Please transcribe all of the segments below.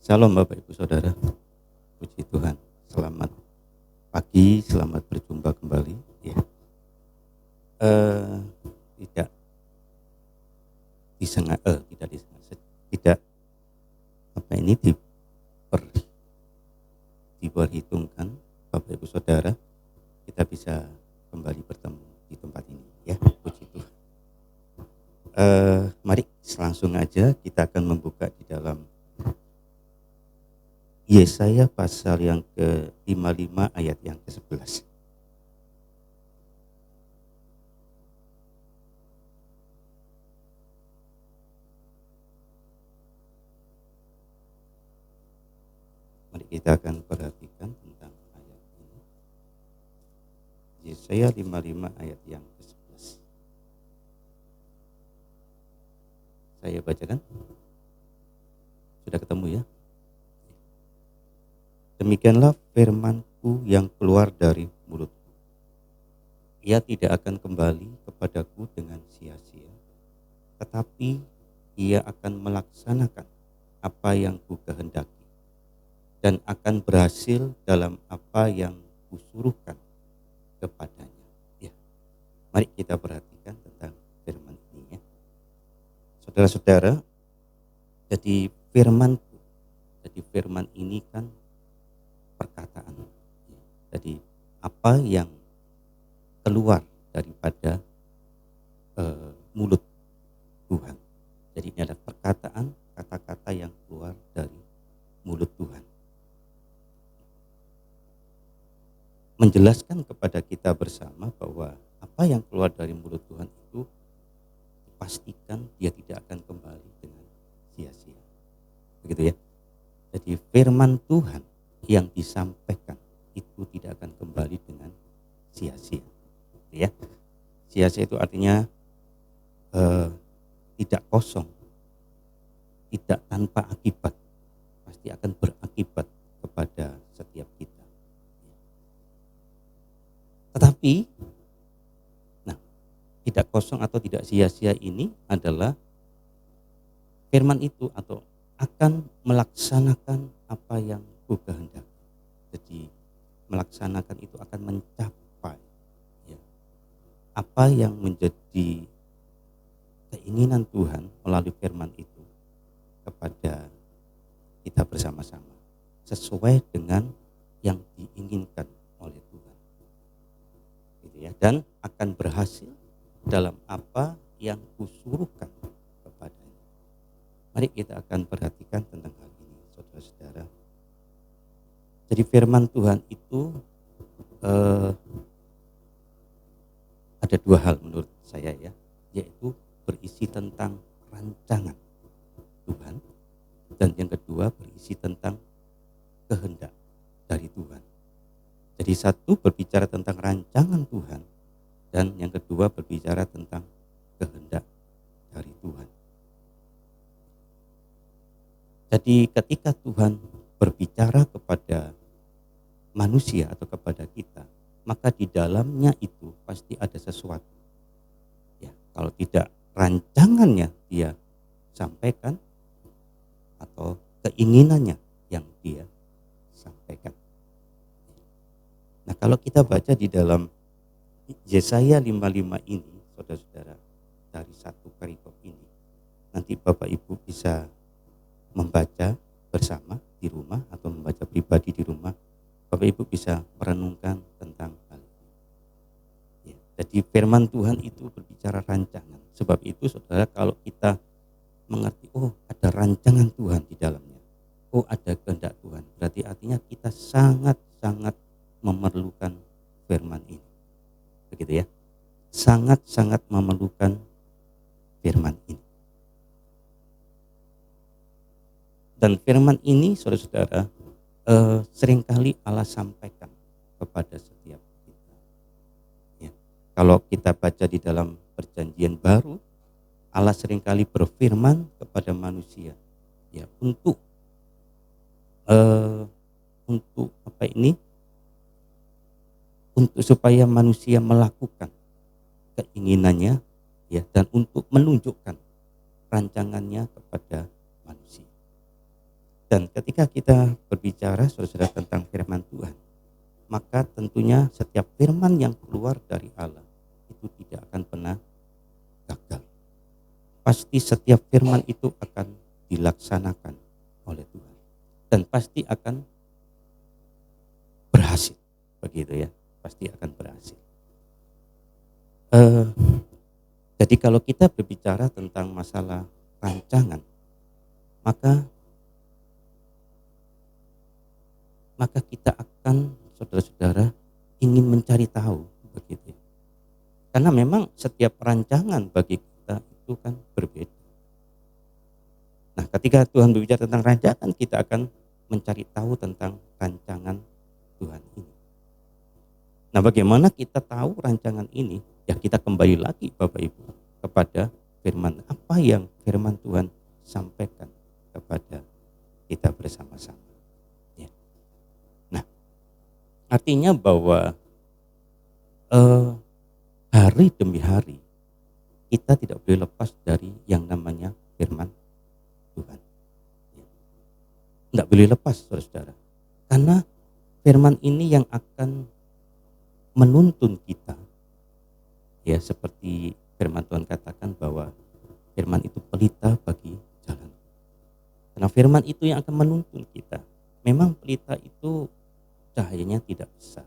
Shalom Bapak Ibu Saudara, puji Tuhan. Selamat pagi, selamat berjumpa kembali. Ya. Tidak disengaja, tidak apa ini diperhitungkan Bapak Ibu Saudara, kita bisa kembali bertemu di tempat ini. Ya, puji Tuhan. Mari langsung aja kita akan membuka di dalam Yesaya pasal yang ke-55 ayat yang ke-11. Mari kita akan perhatikan tentang ayat ini. Yesaya 55 ayat yang ke-11. Saya bacakan. Sudah ketemu ya? Demikianlah firman-Ku yang keluar dari mulutku. Ia tidak akan kembali kepadaku dengan sia-sia, tetapi ia akan melaksanakan apa yang Ku kehendaki dan akan berhasil dalam apa yang Kusuruhkan kepadanya. Ya, mari kita perhatikan tentang firman ini ya. Saudara-saudara, jadi firman ini kan perkataan. Jadi apa yang keluar daripada mulut Tuhan. Jadi ini adalah perkataan, kata-kata yang keluar dari mulut Tuhan. Menjelaskan kepada kita bersama bahwa apa yang keluar dari mulut Tuhan itu dipastikan dia tidak akan kembali dengan sia-sia. Begitu ya. Jadi firman Tuhan yang disampaikan itu tidak akan kembali dengan sia-sia. Ya. Sia-sia itu artinya tidak kosong, tidak tanpa akibat, pasti akan berakibat kepada setiap kita. Tetapi, tidak kosong atau tidak sia-sia ini adalah firman itu atau akan melaksanakan apa yang Ku kehendaki. Jadi melaksanakan itu akan mencapai ya, apa yang menjadi keinginan Tuhan melalui firman itu kepada kita bersama-sama sesuai dengan yang diinginkan oleh Tuhan. Gitu ya, dan akan berhasil dalam apa yang Kusuruhkan kepadanya. Mari kita akan perhatikan tentang hal ini, saudara-saudara. Jadi firman Tuhan itu ada dua hal menurut saya ya, yaitu berisi tentang rancangan Tuhan dan yang kedua berisi tentang kehendak dari Tuhan. Jadi satu berbicara tentang rancangan Tuhan dan yang kedua berbicara tentang kehendak dari Tuhan. Jadi ketika Tuhan berbicara kepada manusia atau kepada kita, maka di dalamnya itu pasti ada sesuatu. Ya, kalau tidak rancangannya dia sampaikan atau keinginannya yang dia sampaikan. Nah, kalau kita baca di dalam Yesaya 55 ini, saudara-saudara, dari satu perikop ini, nanti Bapak Ibu bisa membaca bersama di rumah atau membaca pribadi di rumah. Bapak Ibu bisa merenungkan tentang hal ini. Ya, jadi firman Tuhan itu berbicara rancangan. Sebab itu saudara, kalau kita mengerti, oh ada rancangan Tuhan di dalamnya, oh ada kehendak Tuhan, berarti artinya kita sangat-sangat memerlukan firman ini. Begitu ya, sangat-sangat memerlukan firman ini. Dan firman ini saudara-saudara, seringkali Allah sampaikan kepada setiap kita. Ya. Kalau kita baca di dalam Perjanjian Baru, Allah seringkali berfirman kepada manusia, ya untuk apa ini? Untuk supaya manusia melakukan keinginannya, ya, dan untuk menunjukkan rancangannya kepada manusia. Dan ketika kita berbicara saudara tentang firman Tuhan, maka tentunya setiap firman yang keluar dari Allah itu tidak akan pernah gagal. Pasti setiap firman itu akan dilaksanakan oleh Tuhan dan pasti akan berhasil, begitu ya, pasti akan berhasil. Jadi kalau kita berbicara tentang masalah rancangan, maka kita akan, saudara-saudara, ingin mencari tahu, begitu. Karena memang setiap rancangan bagi kita itu kan berbeda. Nah, ketika Tuhan berbicara tentang rancangan, kita akan mencari tahu tentang rancangan Tuhan ini. Nah, bagaimana kita tahu rancangan ini? Ya, kita kembali lagi Bapak Ibu kepada firman. Apa yang firman Tuhan sampaikan kepada kita bersama-sama. Ya. Nah, artinya bahwa hari demi hari kita tidak boleh lepas dari yang namanya firman Tuhan. Tidak boleh lepas, saudara-saudara. Karena firman ini yang akan menuntun kita. Ya, seperti firman Tuhan katakan bahwa firman itu pelita bagi jalan. Karena firman itu yang akan menuntun kita. Memang pelita itu cahayanya tidak besar,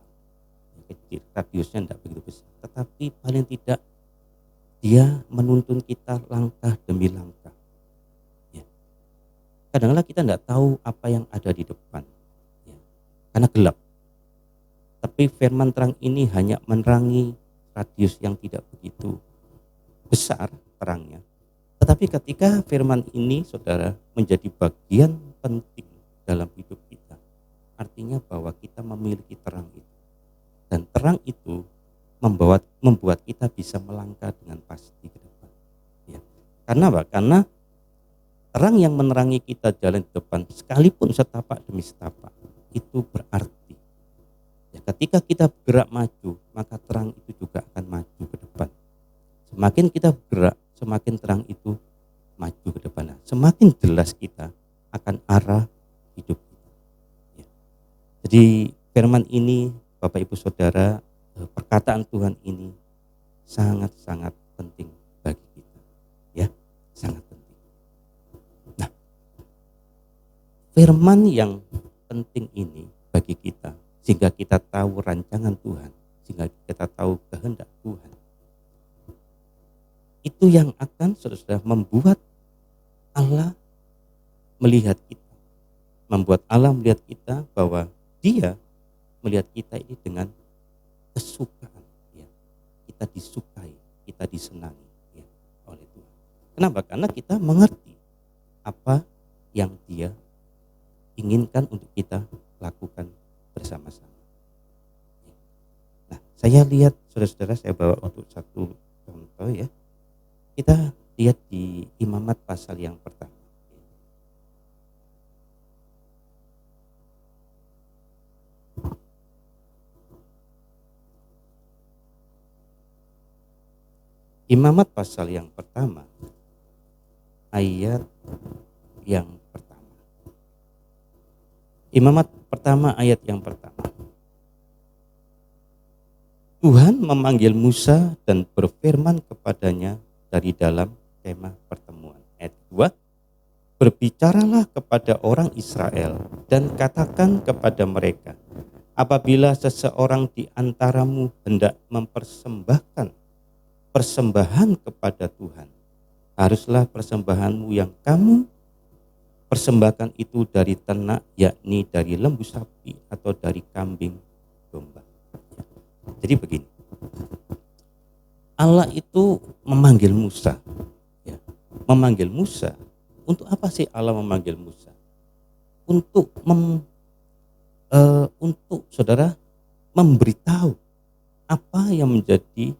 kecil, radiusnya tidak begitu besar. Tetapi paling tidak dia menuntun kita langkah demi langkah. Ya. Kadang-kadang kita tidak tahu apa yang ada di depan, ya, karena gelap. Tapi firman terang ini hanya menerangi radius yang tidak begitu besar terangnya. Tetapi ketika firman ini, saudara, menjadi bagian penting dalam hidup kita, artinya bahwa kita memiliki terang itu. Dan terang itu membuat kita bisa melangkah dengan pasti ke depan. Ya. Karena apa? Karena terang yang menerangi kita jalan di depan, sekalipun setapak demi setapak, itu berarti ya, ketika kita bergerak maju, maka terang itu juga akan maju ke depan. Semakin kita bergerak, semakin terang itu maju ke depan. Semakin jelas kita akan arah hidup kita. Ya. Jadi firman ini, Bapak Ibu Saudara, perkataan Tuhan ini sangat-sangat penting bagi kita, ya, sangat penting. Nah, firman yang penting ini bagi kita, sehingga kita tahu rancangan Tuhan, sehingga kita tahu kehendak Tuhan, itu yang akan, saudara-saudara, membuat Allah melihat kita, membuat Allah melihat kita bahwa Dia melihat kita ini dengan kesukaan, ya. Kita disukai, kita disenangi, ya, oleh Tuhan. Kenapa? Karena kita mengerti apa yang Dia inginkan untuk kita lakukan bersama-sama. Nah, saya lihat, saudara-saudara, saya bawa untuk satu contoh, ya. Kita lihat di Imamat pasal yang pertama. Imamat pasal yang pertama, ayat yang pertama. Imamat pertama ayat yang pertama. Tuhan memanggil Musa dan berfirman kepadanya dari dalam kemah pertemuan. Ayat 2. Berbicaralah kepada orang Israel dan katakan kepada mereka, apabila seseorang di antaramu hendak mempersembahkan persembahan kepada Tuhan, haruslah persembahanmu yang kamu persembahkan itu dari ternak, yakni dari lembu sapi atau dari kambing domba. Jadi begini, Allah itu memanggil Musa, ya, memanggil Musa. Untuk apa sih Allah memanggil Musa? Untuk saudara memberitahu apa yang menjadi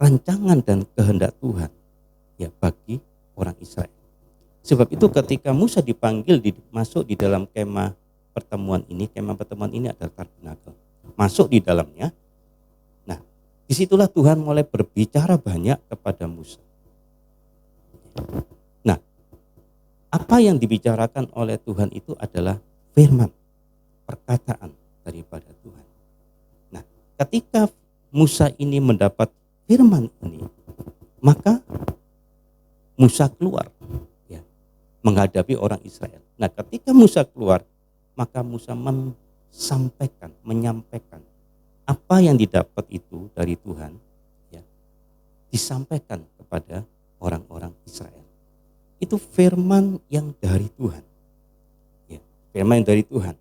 rancangan dan kehendak Tuhan, ya, bagi orang Israel. Sebab itu ketika Musa dipanggil masuk di dalam kemah pertemuan ini adalah tabernakel. Masuk di dalamnya. Nah, disitulah Tuhan mulai berbicara banyak kepada Musa. Nah, apa yang dibicarakan oleh Tuhan itu adalah firman, perkataan daripada Tuhan. Nah, ketika Musa ini mendapat firman ini, maka Musa keluar, ya, menghadapi orang Israel. Nah, ketika Musa keluar, maka Musa menyampaikan apa yang didapat itu dari Tuhan, ya, disampaikan kepada orang-orang Israel. Itu firman yang dari Tuhan, ya, firman yang dari Tuhan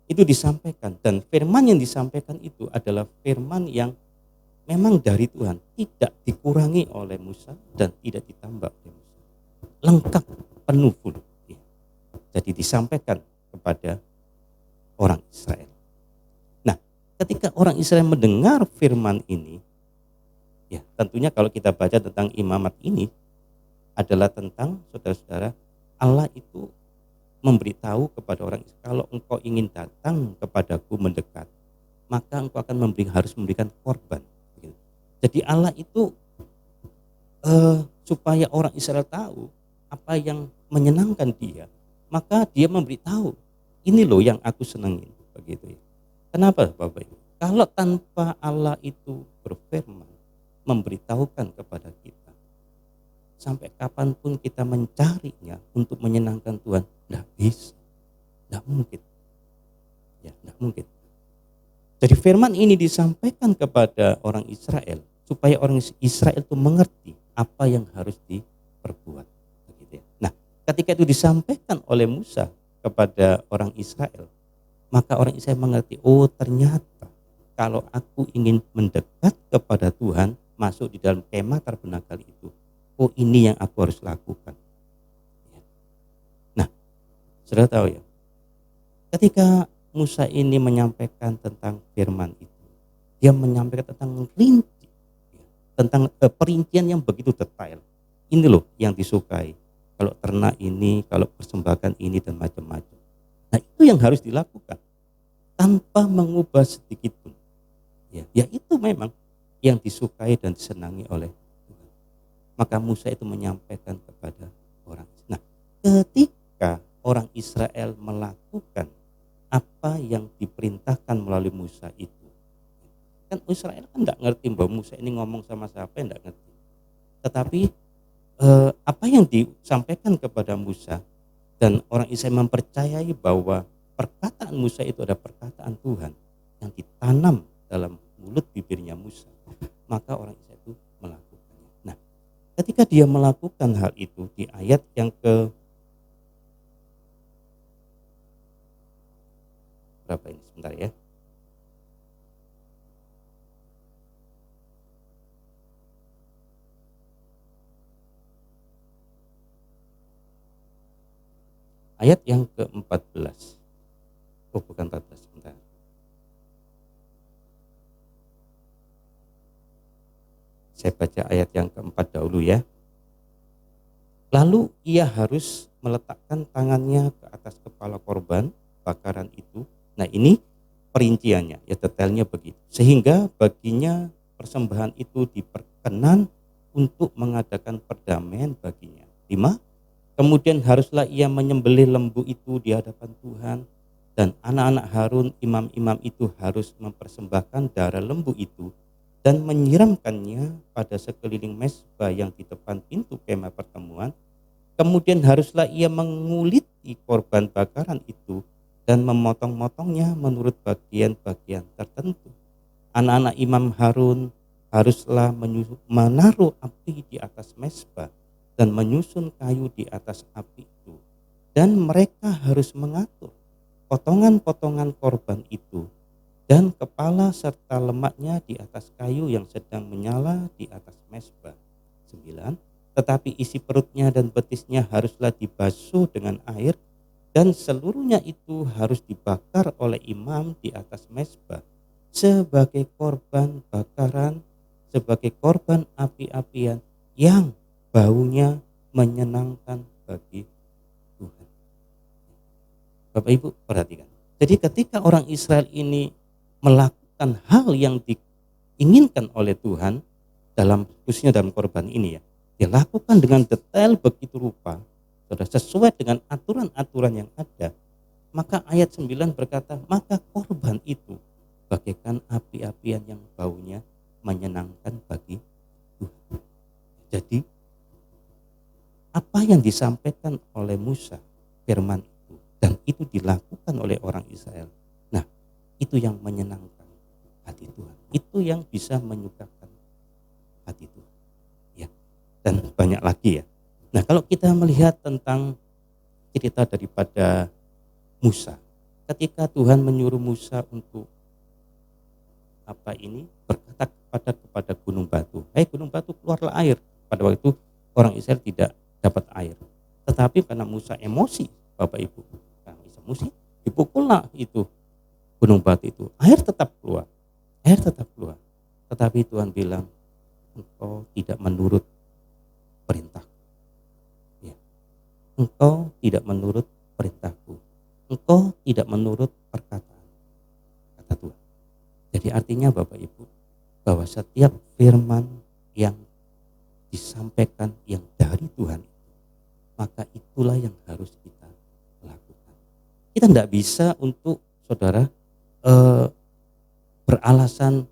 itu disampaikan, dan firman yang disampaikan itu adalah firman yang memang dari Tuhan, tidak dikurangi oleh Musa dan tidak ditambah oleh Musa, lengkap, penuh full, ya. Jadi disampaikan kepada orang Israel. Nah, ketika orang Israel mendengar firman ini, ya, tentunya kalau kita baca tentang imamat ini adalah tentang, saudara-saudara, Allah itu memberitahu kepada orang Israel, kalau engkau ingin datang kepadaku mendekat, maka engkau akan harus memberikan korban. Jadi Allah itu supaya orang Israel tahu apa yang menyenangkan dia, maka dia memberitahu, ini loh yang aku senangin, begitu ya. Kenapa Bapak Ibu? Kalau tanpa Allah itu berfirman, memberitahukan kepada kita, sampai kapanpun kita mencarinya untuk menyenangkan Tuhan, tidak bisa, tidak mungkin, ya, tidak mungkin. Jadi firman ini disampaikan kepada orang Israel supaya orang Israel itu mengerti apa yang harus diperbuat, begitu ya. Nah, ketika itu disampaikan oleh Musa kepada orang Israel, maka orang Israel mengerti, oh ternyata kalau aku ingin mendekat kepada Tuhan, masuk di dalam kemah tabernakel itu, oh ini yang aku harus lakukan. Nah, saudara tahu ya, ketika Musa ini menyampaikan tentang firman itu, dia menyampaikan tentang rinci, tentang perincian yang begitu detail. Ini loh yang disukai, kalau ternak ini, kalau persembahan ini, dan macam-macam. Nah, itu yang harus dilakukan tanpa mengubah sedikit pun. Ya itu memang yang disukai dan disenangi oleh Tuhan. Maka Musa itu menyampaikan kepada orang. Nah, ketika orang Israel melakukan apa yang diperintahkan melalui Musa itu, kan Israel kan tidak ngerti bahwa Musa ini ngomong sama siapa, tidak ngerti. Tetapi apa yang disampaikan kepada Musa, dan orang Israel mempercayai bahwa perkataan Musa itu adalah perkataan Tuhan yang ditanam dalam mulut bibirnya Musa, maka orang Israel itu melakukannya. Nah, ketika dia melakukan hal itu di ayat yang ke berapa ini, sebentar ya. Ayat yang ke-14. Oh, bukan 14, sebentar. Saya baca ayat yang keempat dahulu ya. Lalu ia harus meletakkan tangannya ke atas kepala korban bakaran itu. Nah, ini perinciannya, ya detailnya begitu. Sehingga baginya persembahan itu diperkenan untuk mengadakan perdamaian baginya. 5. Kemudian haruslah ia menyembelih lembu itu di hadapan Tuhan, dan anak-anak Harun, imam-imam itu harus mempersembahkan darah lembu itu dan menyiramkannya pada sekeliling mezbah yang di depan pintu kemah pertemuan. Kemudian haruslah ia menguliti korban bakaran itu dan memotong-motongnya menurut bagian-bagian tertentu. Anak-anak imam Harun haruslah menaruh api di atas mezbah dan menyusun kayu di atas api itu. Dan mereka harus mengatur potongan-potongan korban itu dan kepala serta lemaknya di atas kayu yang sedang menyala di atas mezbah. 9. Tetapi isi perutnya dan betisnya haruslah dibasuh dengan air, dan seluruhnya itu harus dibakar oleh imam di atas mezbah sebagai korban bakaran, sebagai korban api-apian yang baunya menyenangkan bagi Tuhan. Bapak Ibu perhatikan. Jadi ketika orang Israel ini melakukan hal yang diinginkan oleh Tuhan, khususnya dalam korban ini ya, dia lakukan dengan detail begitu rupa, Saudara, sesuai dengan aturan-aturan yang ada, maka ayat 9 berkata, maka korban itu bagaikan api-apian yang baunya menyenangkan bagi Tuhan. Jadi apa yang disampaikan oleh Musa, firman itu, dan itu dilakukan oleh orang Israel, nah itu yang menyenangkan hati Tuhan, itu yang bisa menyukakan hati Tuhan, ya. Dan banyak lagi ya. Nah, kalau kita melihat tentang cerita daripada Musa, ketika Tuhan menyuruh Musa untuk berkata kepada gunung batu, gunung batu, keluarlah air. Pada waktu itu orang Israel tidak dapat air, tetapi karena Musa emosi, Bapak Ibu, karena emosi, dipukullah itu gunung batu itu, air tetap keluar. Tetapi Tuhan bilang, engkau tidak menurut perintahku, ya. Engkau tidak menurut perintahku, engkau tidak menurut perkataan, kata Tuhan. Jadi artinya Bapak Ibu, bahwa setiap firman yang disampaikan yang dari Tuhan, maka itulah yang harus kita lakukan. Kita tidak bisa untuk saudara beralasan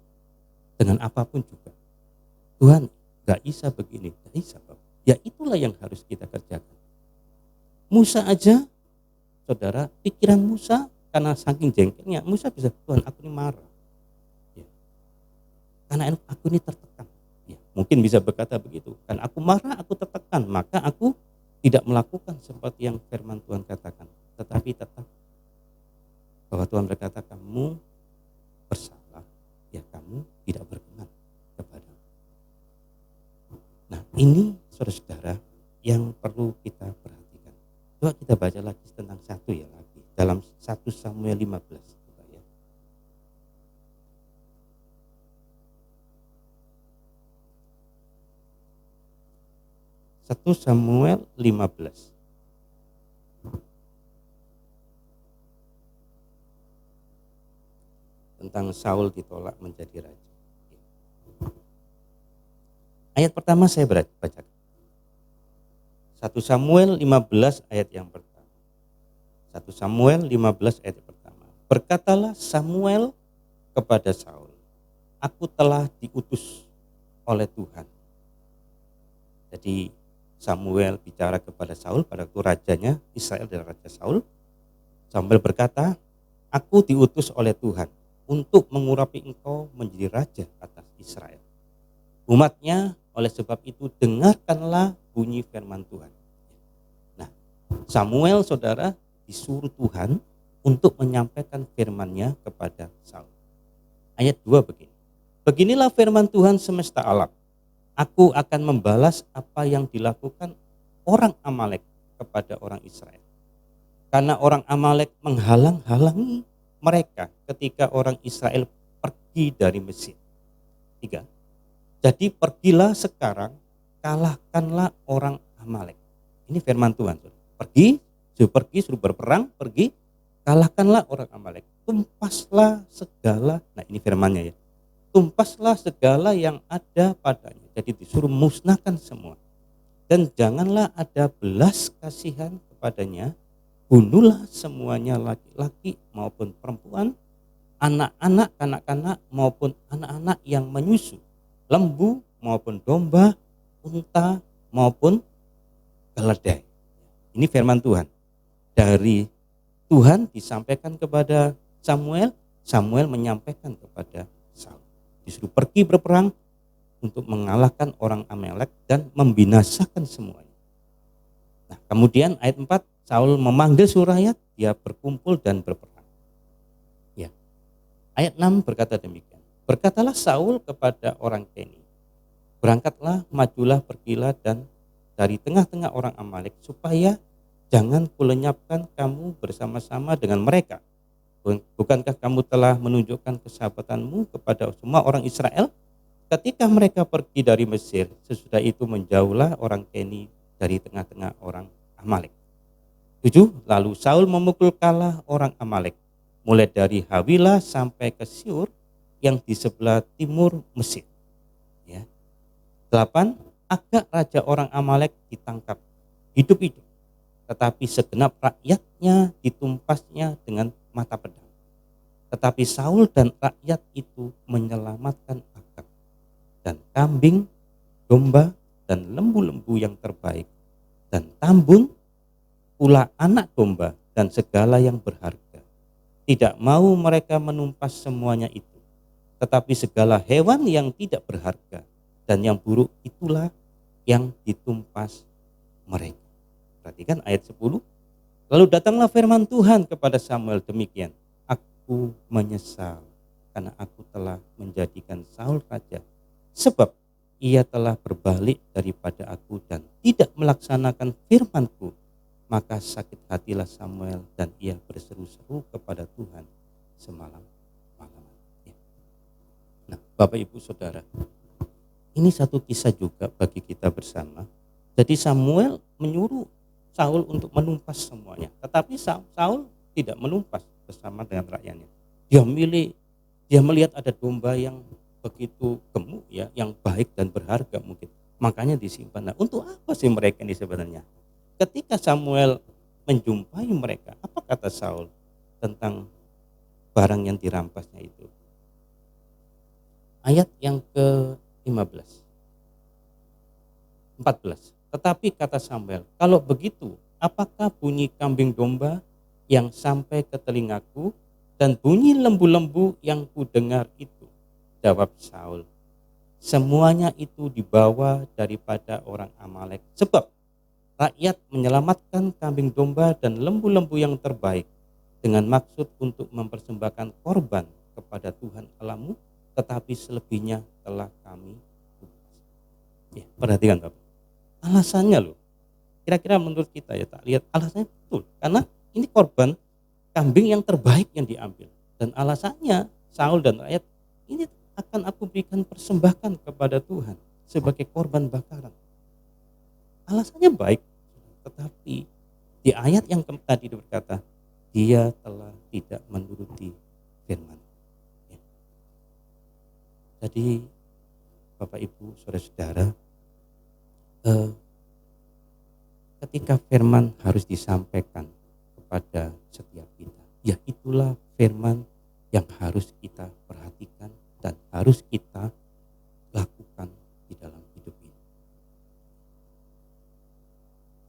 dengan apapun juga. Tuhan gak bisa begini, gak bisa Bapak. Ya itulah yang harus kita kerjakan. Musa aja, saudara, pikiran Musa karena saking jengkelnya, Musa bisa, Tuhan aku ini marah. Ya. Karena aku ini tertekan. Ya, mungkin bisa berkata begitu, kan aku marah, aku tertekan, maka aku tidak melakukan seperti yang firman Tuhan katakan. Tetapi tetap bahwa Tuhan berkata, kamu bersalah, ya kamu tidak berkenan kepada. Nah, ini saudara-saudara yang perlu kita perhatikan. Coba kita baca lagi tentang satu ya lagi dalam 1 Samuel 15. Coba ya. 1 Samuel 15. Tentang Saul ditolak menjadi raja. Ayat pertama saya baca. 1 Samuel 15 ayat yang pertama. 1 Samuel 15 ayat pertama. Berkatalah Samuel kepada Saul, aku telah diutus oleh Tuhan. Jadi Samuel bicara kepada Saul pada waktu rajanya Israel dan Raja Saul. Samuel berkata, aku diutus oleh Tuhan untuk mengurapi engkau menjadi raja atas Israel. Umatnya, oleh sebab itu dengarkanlah bunyi firman Tuhan. Nah, Samuel saudara disuruh Tuhan untuk menyampaikan firman-Nya kepada Saul. Ayat 2 begini. Beginilah firman Tuhan semesta alam. Aku akan membalas apa yang dilakukan orang Amalek kepada orang Israel. Karena orang Amalek menghalang-halangi mereka ketika orang Israel pergi dari Mesir. 3. Jadi pergilah sekarang, kalahkanlah orang Amalek. Ini firman Tuhan. Pergi, suruh berperang, pergi, kalahkanlah orang Amalek. Tumpaslah segala, nah ini firmannya ya. Tumpaslah segala yang ada padanya. Jadi disuruh musnahkan semua. Dan janganlah ada belas kasihan kepadanya. Bunuhlah semuanya, laki-laki maupun perempuan, anak-anak, kanak-kanak maupun anak-anak yang menyusu, lembu maupun domba, unta maupun keledai. Ini firman Tuhan. Dari Tuhan disampaikan kepada Samuel, Samuel menyampaikan kepada Saul. Disuruh pergi berperang untuk mengalahkan orang Amalek dan membinasakan semuanya. Nah, kemudian ayat 4, Saul memanggil seluruh rakyat, dia berkumpul dan berperang. Ya. Ayat 6 berkata demikian. Berkatalah Saul kepada orang Keni, berangkatlah, majulah, pergilah dan dari tengah-tengah orang Amalek, supaya jangan kulenyapkan kamu bersama-sama dengan mereka. Bukankah kamu telah menunjukkan kesahabatanmu kepada semua orang Israel? Ketika mereka pergi dari Mesir, sesudah itu menjauhlah orang Keni dari tengah-tengah orang Amalek. 7. Lalu Saul memukul kalah orang Amalek, mulai dari Hawilah sampai ke Syur yang di sebelah timur Mesir. Ya. 8. Agag raja orang Amalek ditangkap hidup-hidup tetapi segenap rakyatnya ditumpasnya dengan mata pedang. Tetapi Saul dan rakyat itu menyelamatkan Agag dan kambing, domba, dan lembu-lembu yang terbaik, dan tambun pula anak domba dan segala yang berharga. Tidak mau mereka menumpas semuanya itu, tetapi segala hewan yang tidak berharga dan yang buruk itulah yang ditumpas mereka. Perhatikan ayat 10. Lalu datanglah firman Tuhan kepada Samuel demikian, aku menyesal karena aku telah menjadikan Saul raja, sebab ia telah berbalik daripada aku dan tidak melaksanakan firman-Ku. Maka sakit hatilah Samuel dan ia berseru-seru kepada Tuhan semalam-malam. Ya. Nah, Bapak Ibu Saudara, ini satu kisah juga bagi kita bersama. Jadi Samuel menyuruh Saul untuk menumpas semuanya, tetapi Saul tidak menumpas bersama dengan rakyatnya. Dia melihat ada domba yang begitu gemuk ya, yang baik dan berharga mungkin. Makanya disimpan. Nah, untuk apa sih mereka ini sebenarnya? Ketika Samuel menjumpai mereka, apa kata Saul tentang barang yang dirampasnya itu? Ayat yang ke-15. 14. Tetapi kata Samuel, kalau begitu, apakah bunyi kambing domba yang sampai ke telingaku dan bunyi lembu-lembu yang kudengar itu? Jawab Saul, semuanya itu dibawa daripada orang Amalek, sebab rakyat menyelamatkan kambing domba dan lembu-lembu yang terbaik dengan maksud untuk mempersembahkan korban kepada Tuhan Allahmu, tetapi selebihnya telah kami tumpas. Ya, perhatikan Bapak. Alasannya loh, kira-kira menurut kita ya, tak lihat alasannya betul. Karena ini korban kambing yang terbaik yang diambil. Dan alasannya Saul dan rakyat, ini akan aku berikan persembahkan kepada Tuhan sebagai korban bakaran. Alasannya baik, tetapi di ayat yang tadi berkata, dia telah tidak menuruti firman. Ya. Jadi Bapak Ibu Saudara-saudara, ketika firman harus disampaikan kepada setiap kita, ya itulah firman yang harus kita perhatikan dan harus kita lakukan di dalam hidup ini.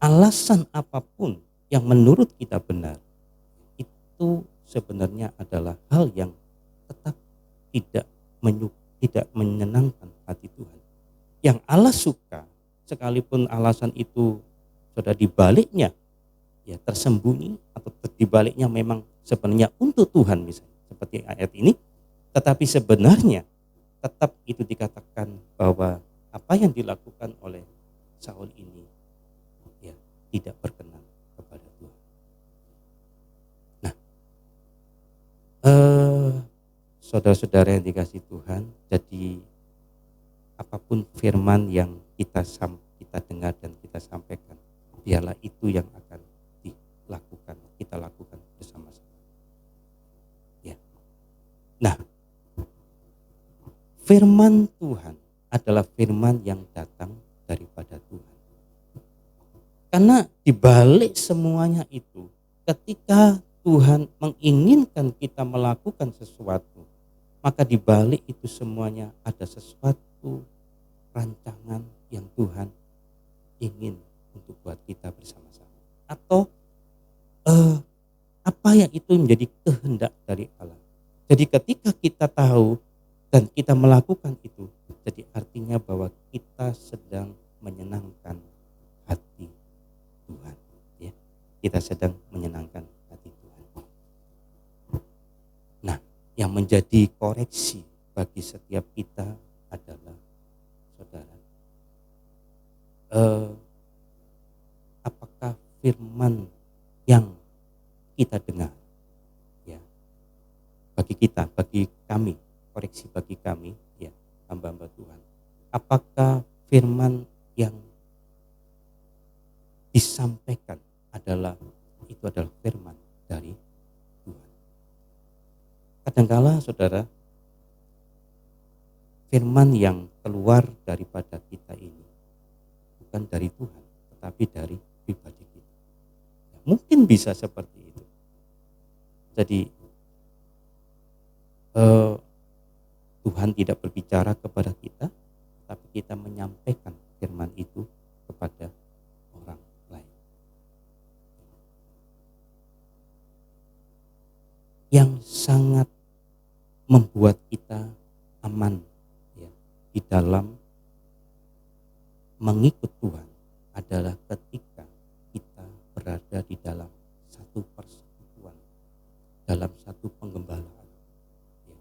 Alasan apapun yang menurut kita benar, itu sebenarnya adalah hal yang tetap tidak menyenangkan hati Tuhan. Yang Allah suka, sekalipun alasan itu sudah dibaliknya ya tersembunyi atau dibaliknya memang sebenarnya untuk Tuhan misalnya seperti ayat ini, tetapi sebenarnya tetap itu dikatakan bahwa apa yang dilakukan oleh Saul ini ya tidak berkenan kepada Tuhan. Nah, saudara-saudara yang dikasih Tuhan, jadi apapun firman yang kita dengar dan kita sampaikan, biarlah itu yang akan kita lakukan bersama-sama. Ya. Nah, firman Tuhan adalah firman yang datang daripada Tuhan. Karena dibalik semuanya itu, ketika Tuhan menginginkan kita melakukan sesuatu, maka dibalik itu semuanya ada sesuatu rancangan yang Tuhan ingin untuk buat kita bersama-sama. Atau apa yang itu menjadi kehendak dari Allah. Jadi ketika kita tahu dan kita melakukan itu, jadi artinya bahwa kita sedang menyenangkan hati Tuhan. Ya, kita sedang menyenangkan hati Tuhan. Nah, yang menjadi koreksi bagi setiap kita adalah, saudara, apakah firman yang kita dengar, ya, bagi kami, koreksi bagi kami, ya, hamba-hamba Tuhan, apakah firman yang disampaikan adalah firman dari Tuhan? Kadangkala, saudara, firman yang keluar daripada kita ini bukan dari Tuhan, tetapi dari pribadi kita. mungkin bisa seperti itu. Jadi Tuhan tidak berbicara kepada kita, tapi kita menyampaikan firman itu kepada orang lain. Yang sangat membuat kita aman ya, di dalam mengikut Tuhan adalah ketika kita berada di dalam satu persekutuan, dalam satu penggembalaan. Ya.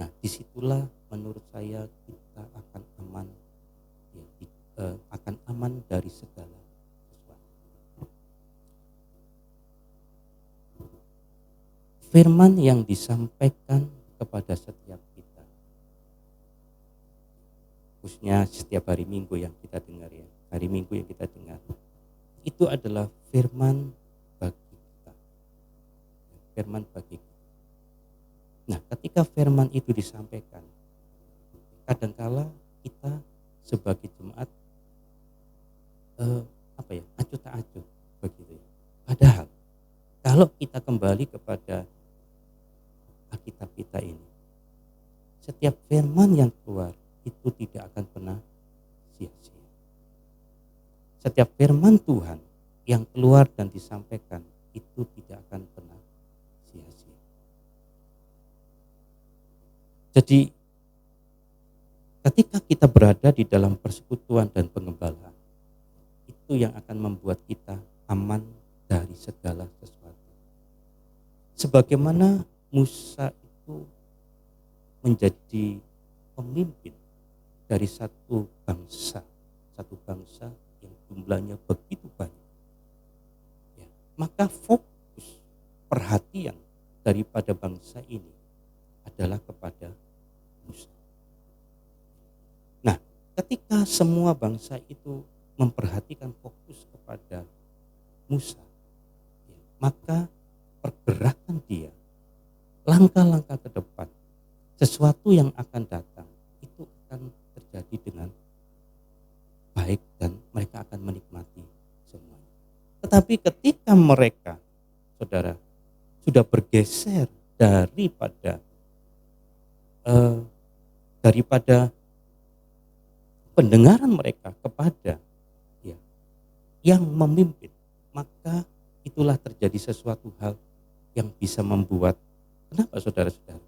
Nah, disitulah menurut saya kita akan aman, ya, akan aman dari segala sesuatu. Firman yang disampaikan kepada setiap kita, khususnya setiap hari Minggu yang kita dengar ya, hari Minggu yang kita dengar, itu adalah firman bagi kita. Firman bagi kita. Nah, ketika firman itu disampaikan, kadangkala kita sebagai jemaat acuh tak acuh begitu ya. Padahal kalau kita kembali kepada Alkitab kita ini, setiap firman yang keluar itu tidak akan pernah sia-sia. Setiap firman Tuhan yang keluar dan disampaikan itu tidak akan pernah sia-sia. Jadi ketika kita berada di dalam persekutuan dan pengembalaan, itu yang akan membuat kita aman dari segala sesuatu. Sebagaimana Musa itu menjadi pemimpin dari satu bangsa yang jumlahnya begitu banyak. Ya, maka fokus perhatian daripada bangsa ini adalah kepada Musa. Nah, ketika semua bangsa itu memperhatikan fokus kepada Musa, ya, maka pergerakan dia, langkah-langkah ke depan, sesuatu yang akan datang itu akan terjadi dengan baik dan mereka akan menikmati semuanya. Tetapi ketika mereka, saudara, sudah bergeser daripada pendengaran mereka kepada ya, yang memimpin, maka itulah terjadi sesuatu hal yang bisa membuat, kenapa saudara-saudara?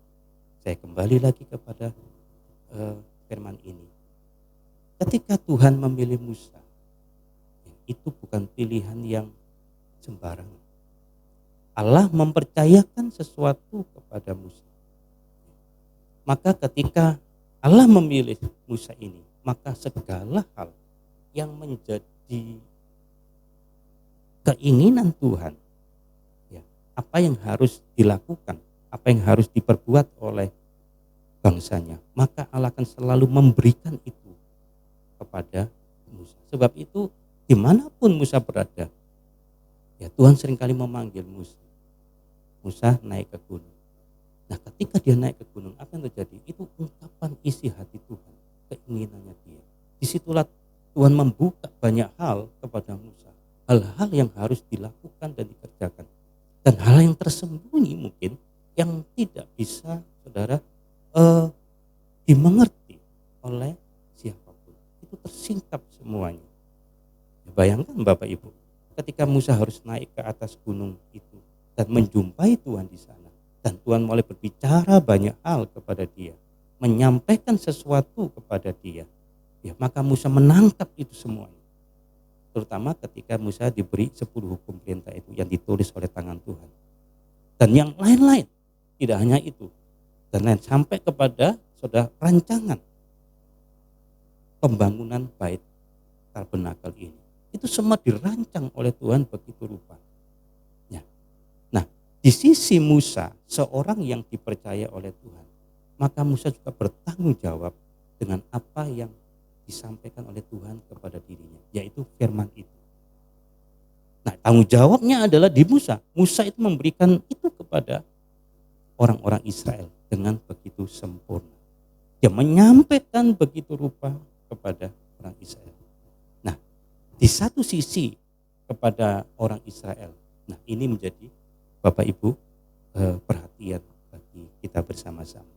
Saya kembali lagi kepada firman ini. Ketika Tuhan memilih Musa, itu bukan pilihan yang sembarangan. Allah mempercayakan sesuatu kepada Musa. Maka ketika Allah memilih Musa ini, maka segala hal yang menjadi keinginan Tuhan, ya, apa yang harus dilakukan, apa yang harus diperbuat oleh bangsanya, maka Allah akan selalu memberikan itu kepada Musa. Sebab itu dimanapun Musa berada, ya Tuhan seringkali memanggil Musa. Musa naik ke gunung. Nah, ketika dia naik ke gunung, apa yang terjadi? Itu ungkapan isi hati Tuhan, keinginannya dia. Disitulah Tuhan membuka banyak hal kepada Musa, hal-hal yang harus dilakukan dan dikerjakan, dan hal yang tersembunyi mungkin yang tidak bisa saudara dimengerti oleh siapapun. Itu tersingkap semuanya. Ya, bayangkan Bapak Ibu, ketika Musa harus naik ke atas gunung itu dan menjumpai Tuhan di sana, dan Tuhan mulai berbicara banyak hal kepada dia, menyampaikan sesuatu kepada dia, ya, maka Musa menangkap itu semuanya. Terutama ketika Musa diberi 10 hukum perintah itu yang ditulis oleh tangan Tuhan. Dan yang lain-lain, tidak hanya itu, dan lain sampai kepada saudara rancangan pembangunan bait tabernakel ini. Itu semua dirancang oleh Tuhan begitu rupa. Ya. Nah, di sisi Musa, seorang yang dipercaya oleh Tuhan, maka Musa juga bertanggung jawab dengan apa yang disampaikan oleh Tuhan kepada dirinya, yaitu firman itu. Nah, tanggung jawabnya adalah di Musa. Musa itu memberikan itu kepada orang-orang Israel dengan begitu sempurna. Dia menyampaikan begitu rupa kepada orang Israel. Nah, di satu sisi kepada orang Israel. Nah, ini menjadi Bapak Ibu perhatian bagi kita bersama-sama.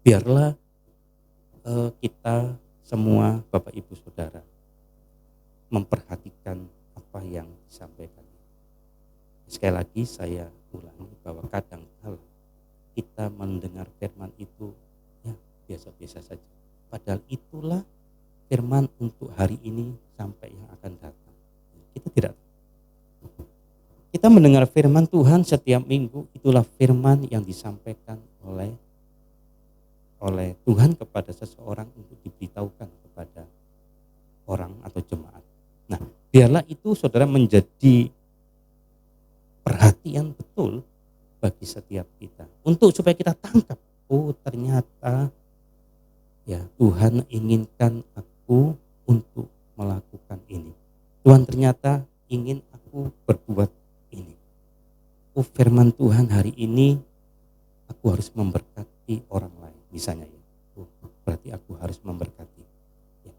Biarlah kita semua Bapak Ibu Saudara memperhatikan apa yang disampaikan. Sekali lagi saya ulangi bahwa kadang-kala kita mendengar firman itu ya biasa-biasa saja. Padahal itulah firman untuk hari ini sampai yang akan datang. Kita tidak. Kita mendengar firman Tuhan setiap minggu, itulah firman yang disampaikan oleh Tuhan kepada seseorang untuk diberitahukan kepada orang atau jemaat. Nah, biarlah itu saudara menjadi perhatian betul bagi setiap kita untuk supaya kita tangkap, oh ternyata ya Tuhan inginkan aku untuk melakukan ini. Tuhan ternyata ingin aku berbuat ini. Oh firman Tuhan hari ini aku harus memberkati orang lain misalnya ya. Oh, berarti aku harus memberkati. Ya.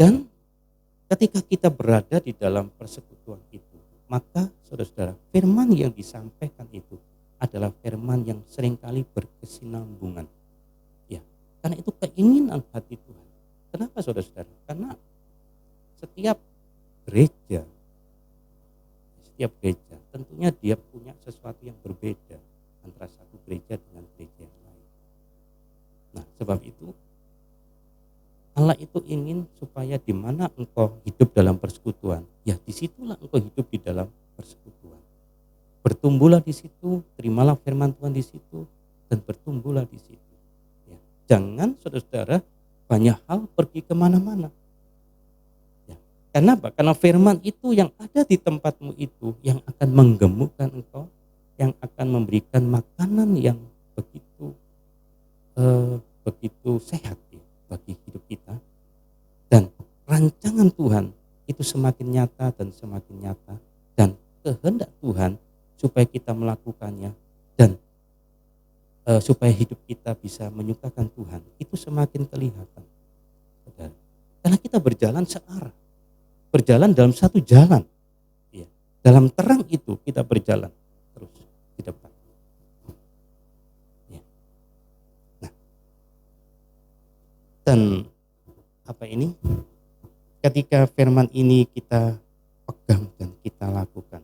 Dan ketika kita berada di dalam persekutuan itu, maka saudara-saudara, firman yang disampaikan itu adalah firman yang seringkali berkesinambungan. Ya, karena itu keinginan hati Tuhan. Kenapa saudara-saudara? Karena setiap gereja tentunya dia punya sesuatu yang berbeda antara satu gereja dengan gereja yang lain. Nah, sebab itu Allah itu ingin supaya di mana engkau hidup dalam persekutuan, ya disitulah engkau hidup di dalam persekutuan. Bertumbuhlah di situ, terimalah firman Tuhan di situ, dan bertumbuhlah di situ. Ya, jangan saudara-saudara banyak hal pergi kemana-mana. Ya, karena apa? Karena firman itu yang ada di tempatmu itu yang akan menggemukkan engkau, yang akan memberikan makanan yang begitu sehat ya, bagi hidup kita. Dan rancangan Tuhan itu semakin nyata dan semakin nyata, dan kehendak Tuhan supaya kita melakukannya dan supaya hidup kita bisa menyukakan Tuhan itu semakin kelihatan, saudara. Karena kita berjalan searah, berjalan dalam satu jalan, ya. Dalam terang itu kita berjalan terus di depan. Ya. Nah, dan apa ini? Ketika firman ini kita pegang dan kita lakukan,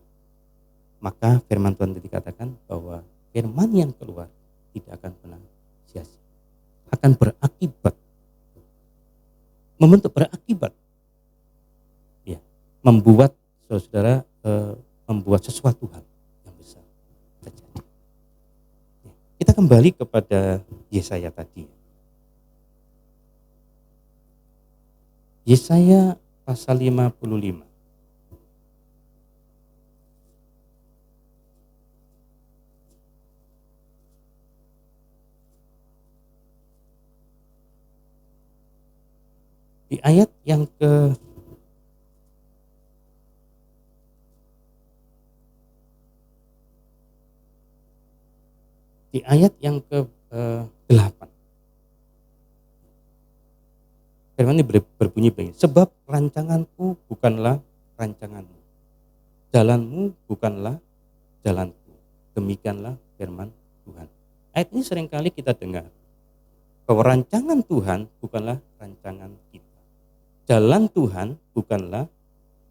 maka firman Tuhan dikatakan bahwa firman yang keluar tidak akan pernah sia-sia, akan berakibat, membentuk berakibat, ya, membuat saudara membuat sesuatu hal yang besar terjadi. Ya, kita kembali kepada Yesaya tadi. Yesaya pasal 55. Di ayat yang ke-8. Firman ini berbunyi begini, sebab rancanganku bukanlah rancanganmu, jalanmu bukanlah jalanku. Demikianlah firman Tuhan. Ayat ini seringkali kita dengar bahwa rancangan Tuhan bukanlah rancangan kita, jalan Tuhan bukanlah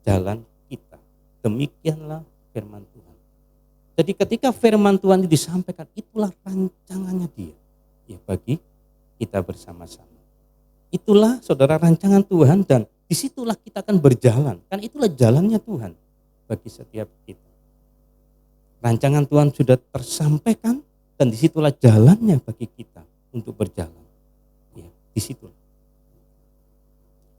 jalan kita. Demikianlah firman Tuhan. Jadi ketika firman Tuhan itu disampaikan, itulah rancangannya Dia, ya, bagi kita bersama-sama. Itulah saudara rancangan Tuhan, dan disitulah kita akan berjalan. Kan itulah jalannya Tuhan bagi setiap kita. Rancangan Tuhan sudah tersampaikan, dan disitulah jalannya bagi kita untuk berjalan. Ya, disitulah.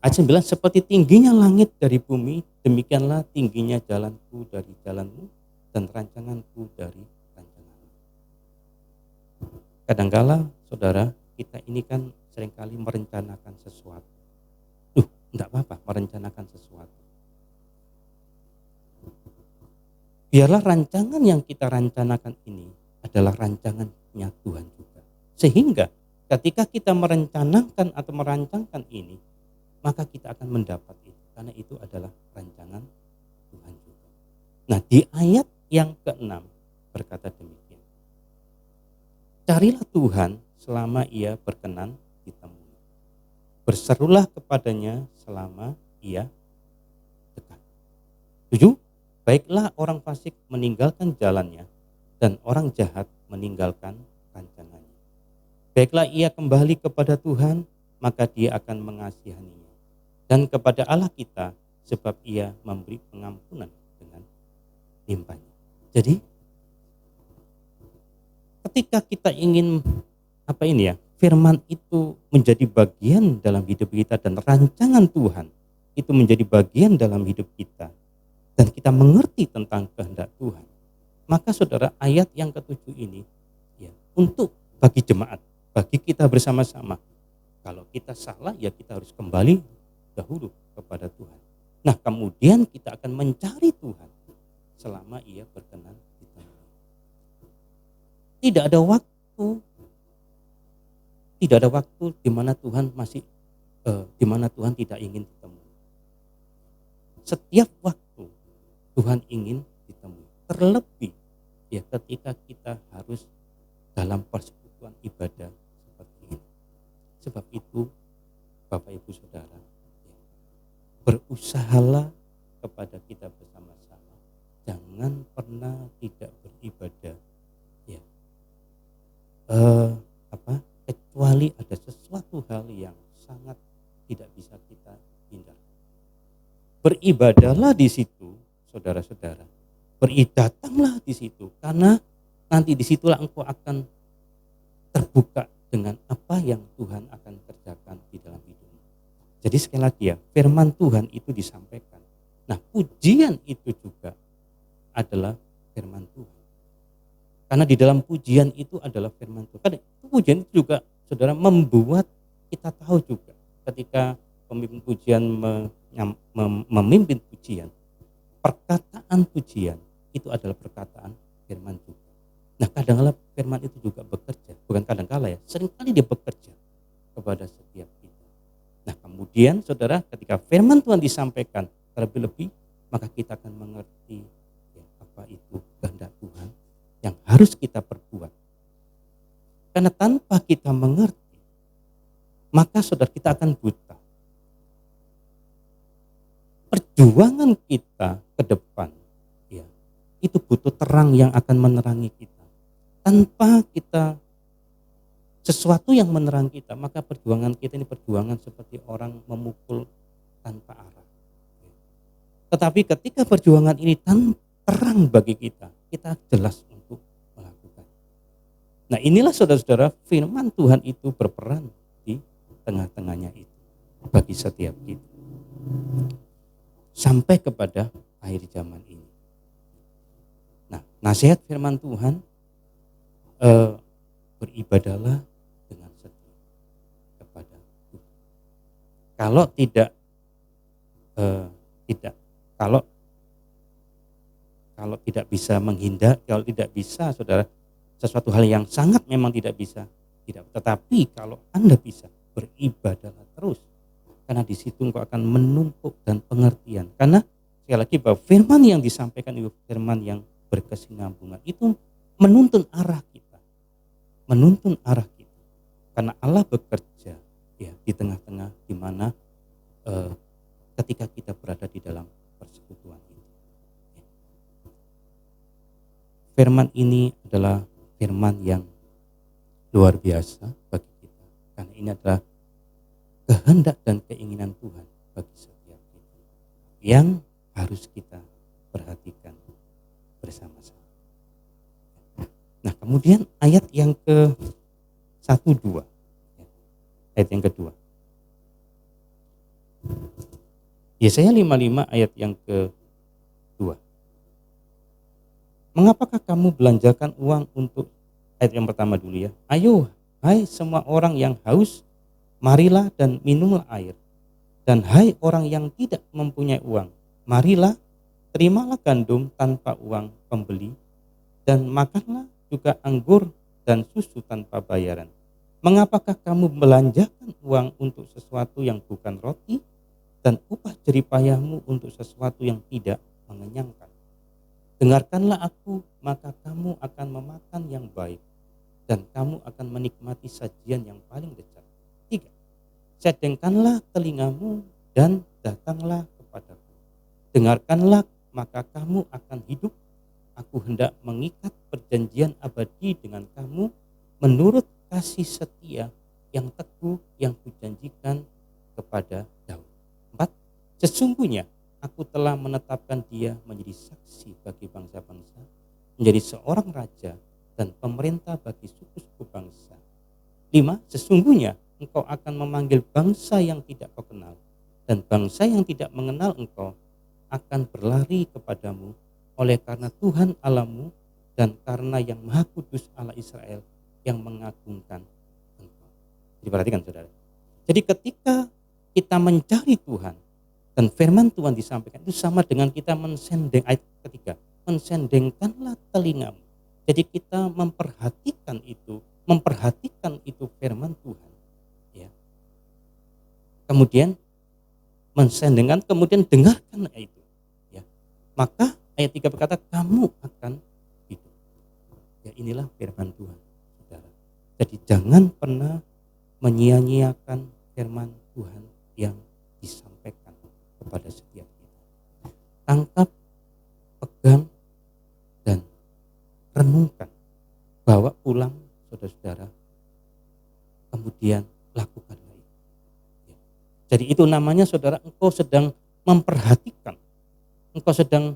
Ayat 9, seperti tingginya langit dari bumi, demikianlah tingginya jalanku dari jalanmu, dan rancanganku dari rancanganmu. Kadangkala saudara, kita ini kan seringkali merencanakan sesuatu. Enggak apa-apa merencanakan sesuatu. Biarlah rancangan yang kita rencanakan ini adalah rancangannya Tuhan juga. Sehingga ketika kita merencanakan atau merancangkan ini, maka kita akan mendapat itu. Karena itu adalah rancangan Tuhan juga. Nah, di ayat yang ke-6 berkata demikian. Carilah Tuhan selama ia berkenan ditemui. Berserulah kepadanya selama ia dekat. 7. Baiklah orang fasik meninggalkan jalannya dan orang jahat meninggalkan rancangannya. Baiklah ia kembali kepada Tuhan, maka dia akan mengasihaninya. Dan kepada Allah kita, sebab ia memberi pengampunan dengan limpahnya. Jadi, ketika kita ingin firman itu menjadi bagian dalam hidup kita dan rancangan Tuhan itu menjadi bagian dalam hidup kita dan kita mengerti tentang kehendak Tuhan, maka saudara, ayat yang ke-7 ini ya, untuk bagi jemaat, bagi kita bersama-sama, kalau kita salah ya kita harus kembali dahulu kepada Tuhan. Nah, kemudian kita akan mencari Tuhan selama ia berkenan ditemui. Tidak ada waktu di mana Tuhan di mana Tuhan tidak ingin ditemui. Setiap waktu Tuhan ingin ditemui. Terlebih ya ketika kita harus dalam persekutuan ibadah seperti ini. Sebab itu Bapak Ibu Saudara, berusahalah kepada kita bersama-sama. Jangan pernah tidak beribadah ya. Kecuali ada sesuatu hal yang sangat tidak bisa kita hindarkan. Beribadahlah di situ, saudara-saudara. Datanglah di situ, karena nanti disitulah engkau akan terbuka dengan apa yang Tuhan akan kerjakan di dalam hidupmu. Jadi sekali lagi ya, firman Tuhan itu disampaikan. Nah, pujian itu juga adalah firman Tuhan. Karena di dalam pujian itu adalah firman Tuhan. Karena pujian itu juga, saudara, membuat kita tahu juga ketika pemimpin pujian memimpin pujian, perkataan pujian itu adalah perkataan firman juga. Nah, kadang-kala firman itu juga bekerja, bukan kadang-kala ya, seringkali dia bekerja kepada setiap kita. Nah, kemudian saudara, ketika firman Tuhan disampaikan terlebih-lebih, maka kita akan mengerti ya, apa itu kehendak Tuhan yang harus kita perbuat. Karena tanpa kita mengerti, maka saudara, kita akan buta. Perjuangan kita ke depan ya, itu butuh terang yang akan menerangi kita. Tanpa kita sesuatu yang menerangi kita, maka perjuangan kita ini perjuangan seperti orang memukul tanpa arah. Tetapi ketika perjuangan ini terang bagi kita jelas untuk melakukan. Nah, inilah saudara-saudara, firman Tuhan itu berperan di tengah-tengahnya itu bagi setiap kita. Sampai kepada akhir zaman ini. Nah, nasihat firman Tuhan, beribadahlah dengan setia kepada Tuhan. Kalau tidak bisa menghindar, kalau tidak bisa, saudara, sesuatu hal yang sangat memang tidak bisa, tetapi kalau Anda bisa, beribadahlah terus. Karena di situ engkau akan menumpuk dan pengertian. Karena sekali lagi bahwa firman yang disampaikan itu firman yang berkesinambungan, itu menuntun arah kita. Karena Allah bekerja ya di tengah-tengah di mana ketika kita berada di dalam persekutuan itu. Firman ini adalah firman yang luar biasa bagi kita. Karena ini adalah kehendak dan keinginan Tuhan bagi setiap kita yang harus kita perhatikan bersama-sama. Nah, kemudian ayat yang ke-1, 2. Ayat yang kedua. Yesaya 55 ayat yang ke-2. Mengapakah kamu belanjakan uang untuk, ayat yang pertama dulu ya. Ayo, hai semua orang yang haus, marilah dan minumlah air. Dan hai orang yang tidak mempunyai uang, marilah, terimalah gandum tanpa uang pembeli, dan makanlah juga anggur dan susu tanpa bayaran. Mengapakah kamu belanjakan uang untuk sesuatu yang bukan roti, dan upah jeripayahmu untuk sesuatu yang tidak mengenyangkan? Dengarkanlah aku, maka kamu akan memakan yang baik, dan kamu akan menikmati sajian yang paling dekat. 3. Sedengkanlah telingamu dan datanglah kepadaku. Dengarkanlah, maka kamu akan hidup. Aku hendak mengikat perjanjian abadi dengan kamu menurut kasih setia yang teguh yang kujanjikan kepada Daud. 4. Sesungguhnya aku telah menetapkan dia menjadi saksi bagi bangsa-bangsa, menjadi seorang raja dan pemerintah bagi suku-suku bangsa. 5. Sesungguhnya engkau akan memanggil bangsa yang tidak kau kenal, dan bangsa yang tidak mengenal engkau akan berlari kepadamu oleh karena Tuhan Allahmu dan karena yang Maha Kudus Allah Israel yang mengagungkan engkau. Jadi perhatikan saudara. Jadi ketika kita mencari Tuhan dan firman Tuhan disampaikan, itu sama dengan kita mensendeng, ayat ketiga, mensendengkanlah telingamu. Jadi kita memperhatikan itu firman Tuhan. Ya. Kemudian mensendengkan, kemudian dengarkan itu. Ya. Maka ayat 3 berkata, kamu akan hidup. Ya, inilah firman Tuhan, saudara. Jadi jangan pernah menyia-nyiakan firman Tuhan yang disampaikan kepada setiap kita. Tangkap, pegang, dan renungkan. Bawa pulang, saudara-saudara. Kemudian lakukanlah itu. Ya. Jadi itu namanya, saudara, engkau sedang memperhatikan. Engkau sedang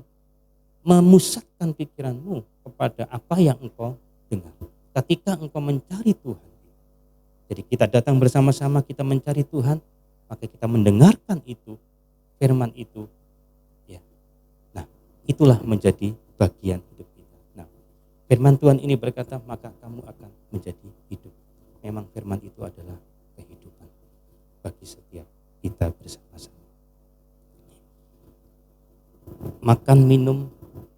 memusatkan pikiranmu kepada apa yang engkau dengar. Ketika engkau mencari Tuhan, jadi kita datang bersama-sama, kita mencari Tuhan, maka kita mendengarkan itu, firman itu. Ya. Nah, itulah menjadi bagian hidup kita. Nah, firman Tuhan ini berkata, maka kamu akan menjadi hidup. Memang firman itu adalah kehidupan bagi setiap kita bersama-sama. Makan, minum,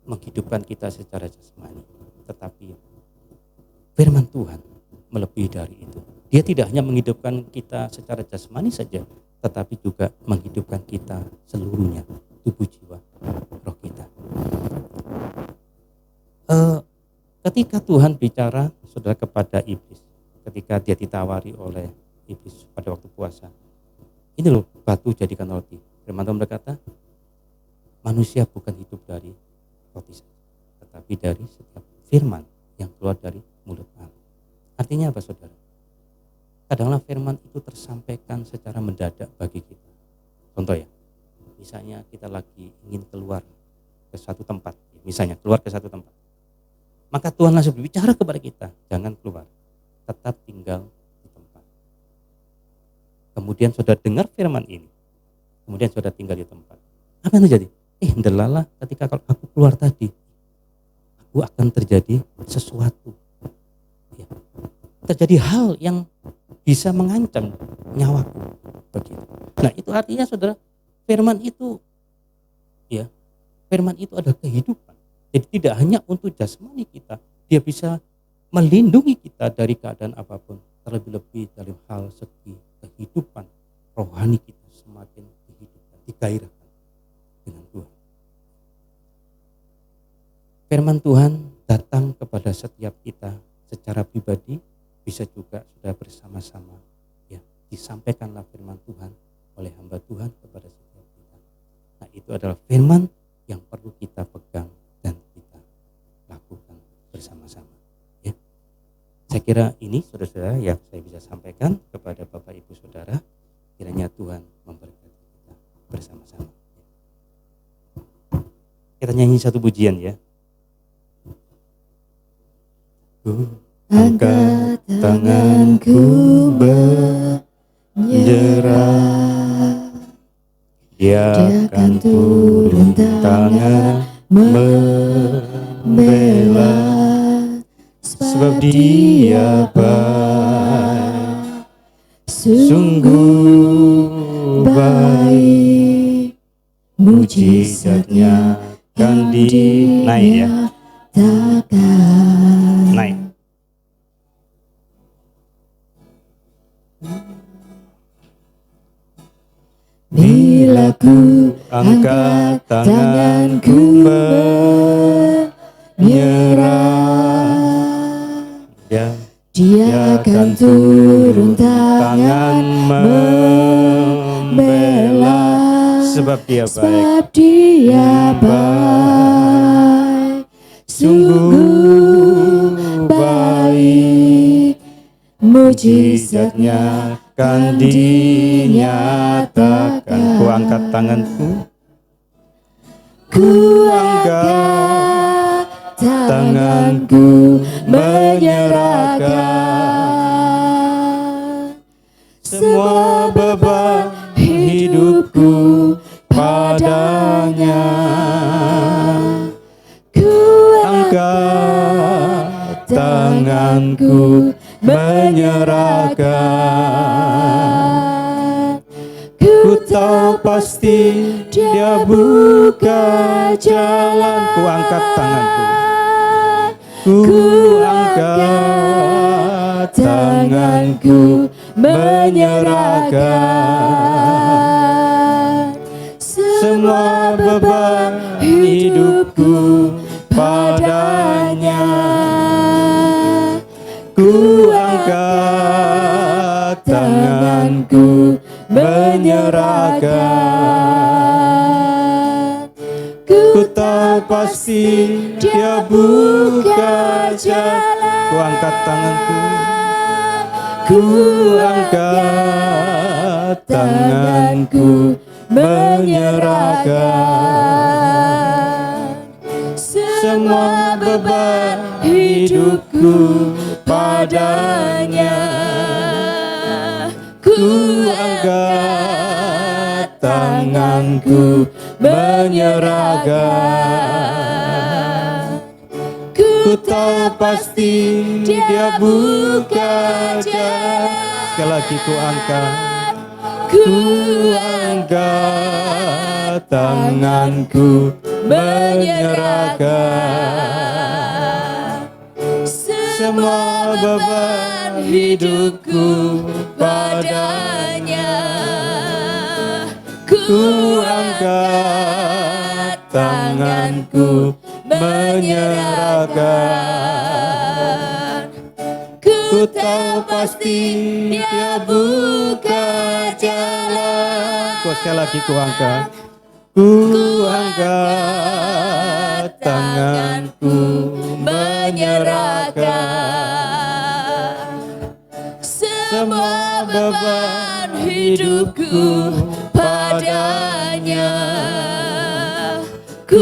menghidupkan kita secara jasmani, tetapi firman Tuhan melebihi dari itu. Dia tidak hanya menghidupkan kita secara jasmani saja, tetapi juga menghidupkan kita seluruhnya, tubuh, jiwa, roh kita. Ketika Tuhan bicara, saudara, kepada iblis, ketika dia ditawari oleh iblis pada waktu puasa, ini loh batu jadikan roti. Firman Tuhan berkata, manusia bukan hidup dari roti saja, tetapi dari setiap firman yang keluar dari mulut Allah. Artinya apa, saudara? Kadanglah firman itu tersampaikan secara mendadak bagi kita. Contoh ya, misalnya kita lagi ingin keluar ke satu tempat, misalnya keluar ke satu tempat, maka Tuhan langsung berbicara kepada kita, jangan keluar, tetap tinggal di tempat. Kemudian saudara dengar firman ini, kemudian saudara tinggal di tempat. Apa yang terjadi? Ndelalah, ketika kalau aku keluar tadi, aku akan terjadi sesuatu. Ya. Terjadi hal yang bisa mengancam nyawaku. Begitu. Nah, itu artinya, saudara, firman itu, ya, firman itu adalah kehidupan. Jadi tidak hanya untuk jasmani kita, dia bisa melindungi kita dari keadaan apapun, terlebih-lebih dari hal segi kehidupan rohani kita semakin dihidupkan, digairahkan dengan Tuhan. Firman Tuhan datang kepada setiap kita secara pribadi, bisa juga sudah bersama-sama. Ya, disampaikanlah firman Tuhan oleh hamba Tuhan kepada setiap kita. Nah, itu adalah firman yang perlu kita pegang dan kita lakukan bersama-sama. Ya, saya kira ini, saudara-saudara, yang saya bisa sampaikan kepada Bapak Ibu Saudara. Kiranya Tuhan memberkati kita bersama-sama. Kita nyanyi satu pujian ya. Angkat tanganku bernyerah, dia akan turun tangan membela, sebab dia baik, sungguh baik, mujizatnya kan naik ya, naik. Bila ku angkat tanganku menyerah, Dia akan turun tangan membela. Sebab Dia baik, sebab Dia baik, sungguh baik. Mujizatnya kan dinyatakan. ku angkat tanganku, Ku angkat tanganku menyerahkan semua beban hidupku padanya. Ku angkat tanganku menyerahkan. Ku tahu pasti Dia buka jalan. ku angkat tanganku, Ku angkat tanganku menyerahkan semua beban hidupku padanya. Ku angkat tanganku menyerahkan. Ku tahu pasti Dia buka jalan. ku angkat tanganku, Ku angkat tanganku menyerahkan semua beban hidupku padanya. Ku angkat tanganku menyerahkan. Ku tahu pasti Dia buka jalan. sekali lagi ku angkat, Ku angkat tanganku menyerahkan semua beban hidupku padanya. Ku angkat tanganku menyerahkan. Ku tahu pasti Dia buka jalan. sekali lagi ku angkat, Ku angkat tanganku menyerahkan semua beban hidupku padanya. Ku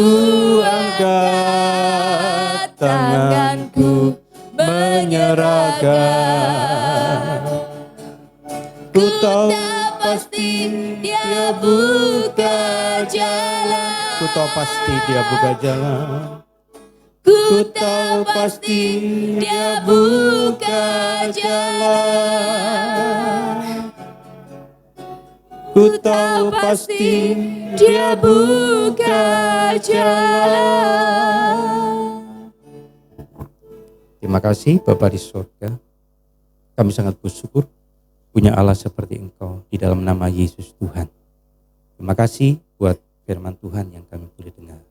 angkat tanganku menyerahkan. Ku tahu pasti Dia buka jalan. ku tahu pasti Dia buka jalan, Ku tahu pasti Dia buka jalan. Ku tahu pasti Dia buka jalan. Terima kasih Bapa di surga, kami sangat bersyukur punya Allah seperti Engkau di dalam nama Yesus Tuhan. Terima kasih buat firman Tuhan yang kami boleh dengar.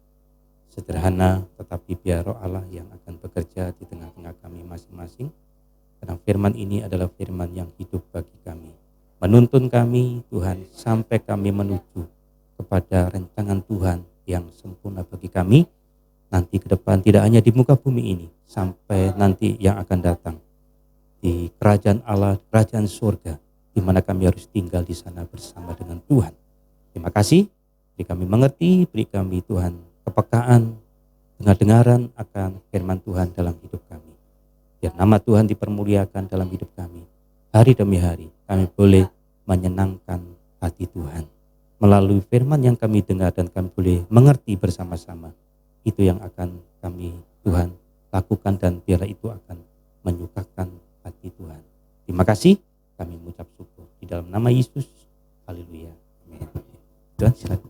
Sederhana tetapi biar roh Allah yang akan bekerja di tengah-tengah kami masing-masing. Karena firman ini adalah firman yang hidup bagi kami. Menuntun kami Tuhan sampai kami menuju kepada rancangan Tuhan yang sempurna bagi kami. Nanti ke depan tidak hanya di muka bumi ini, sampai nanti yang akan datang di kerajaan Allah, kerajaan surga, di mana kami harus tinggal di sana bersama dengan Tuhan. Terima kasih, beri kami mengerti, beri kami Tuhan kepekaan, dengar-dengaran akan firman Tuhan dalam hidup kami. Biar nama Tuhan dipermuliakan dalam hidup kami. Hari demi hari kami boleh menyenangkan hati Tuhan. Melalui firman yang kami dengar dan kami boleh mengerti bersama-sama. Itu yang akan kami Tuhan lakukan dan biarlah itu akan menyukakan hati Tuhan. Terima kasih, kami mengucap syukur di dalam nama Yesus. Haleluya. Amin. Tuhan silakan.